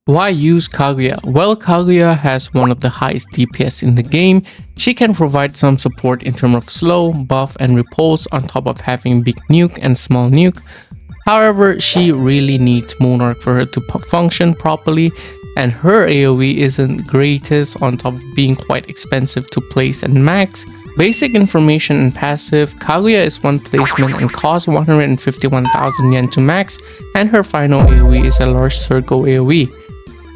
Why use Kaguya? Well, Kaguya has one of the highest DPS in the game. She can provide some support in terms of slow, buff, and repulse on top of having big nuke and small nuke. However, she really needs Moon Orc for her to function properly, and her AoE isn't greatest on top of being quite expensive to place and max. Basic information and passive, Kaguya is one placement and costs 151,000 yen to max, and her final AoE is a large circle AoE.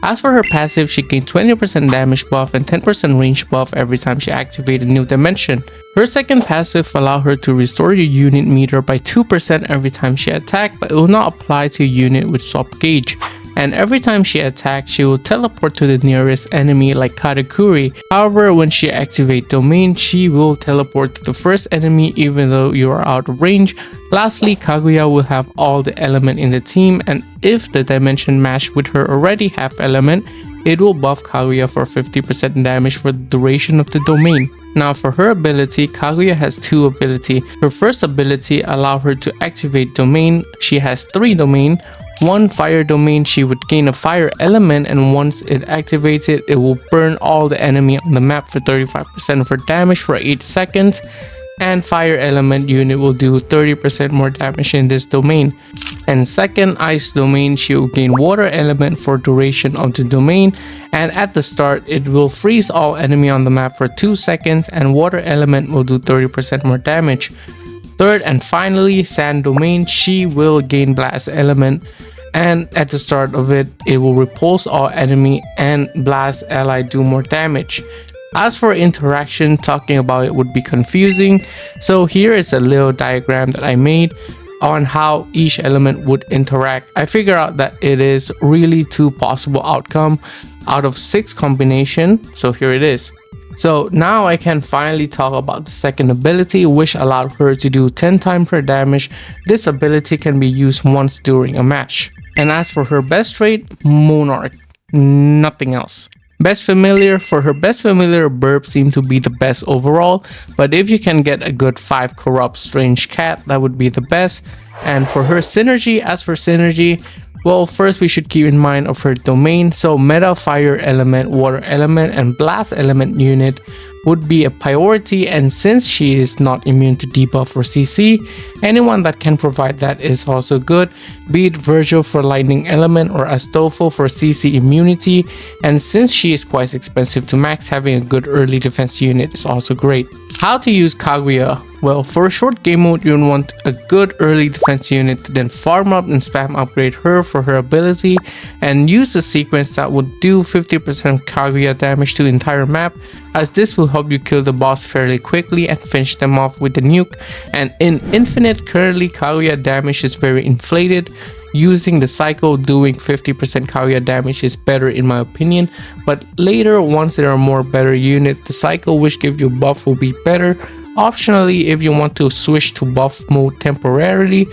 As for her passive, she gains 20% damage buff and 10% range buff every time she activates a new dimension. Her second passive allows her to restore your unit meter by 2% every time she attacks, but it will not apply to a unit with swap gauge. And every time she attacks, she will teleport to the nearest enemy like Katakuri. However, when she activates Domain, she will teleport to the first enemy even though you are out of range. Lastly, Kaguya will have all the element in the team, and if the dimension match with her already have element, it will buff Kaguya for 50% damage for the duration of the domain. Now for her ability, Kaguya has two abilities. Her first ability allows her to activate domain. She has 3 domain. One fire domain, she would gain a fire element, and once it activates it, it will burn all the enemy on the map for 35% of her damage for 8 seconds. And fire element unit will do 30% more damage in this domain. And second ice domain, she will gain water element for duration of the domain, and at the start it will freeze all enemy on the map for 2 seconds, and water element will do 30% more damage. Third and finally, sand domain, she will gain blast element, and at the start of it, it will repulse all enemy and blast ally do more damage. As for interaction, talking about it would be confusing, so here is a little diagram that I made on how each element would interact. I figured out that it is really 2 possible outcomes out of 6 combination, so here it is. So now I can finally talk about the second ability, which allowed her to do 10 times her damage. This ability can be used once during a match. And as for her best trait, Moon Orc, nothing else. Best familiar, for her best familiar, burp seemed to be the best overall, but if you can get a good 5 corrupt strange cat, that would be the best. And for her synergy, as for synergy, well, first we should keep in mind of her domain. So meta fire element, water element, and blast element unit would be a priority, and since she is not immune to debuff or CC, anyone that can provide that is also good, be it Virgil for lightning element or Astolfo for CC immunity, and since she is quite expensive to max, having a good early defense unit is also great. How to use Kaguya? Well, for a short game mode, you want a good early defense unit to then farm up and spam upgrade her for her ability, and use a sequence that would do 50% Kaguya damage to the entire map, as this will help you kill the boss fairly quickly and finish them off with the nuke. And in Infinite, currently Kaguya damage is very inflated. Using the cycle, doing 50% Kaguya damage is better in my opinion, but later once there are more better units, the cycle which gives you a buff will be better. Optionally, if you want to switch to buff mode temporarily,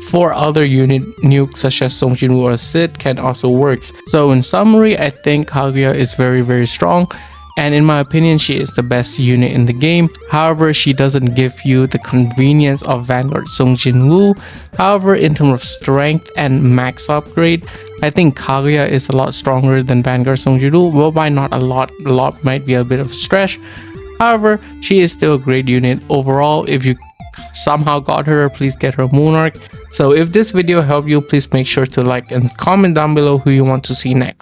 for other unit nukes such as Songjin or Sid can also work. So in summary, I think Kaguya is very strong, and in my opinion she is the best unit in the game. However, she doesn't give you the convenience of Vanguard Songjin Woo. However, in terms of strength and max upgrade, I think Kaguya is a lot stronger than Vanguard Songjin Woo. Well, by not a lot might be a bit of a stretch. However, she is still a great unit overall. If you somehow got her, please get her Moon Orc. So if this video helped you, please make sure to like and comment down below who you want to see next.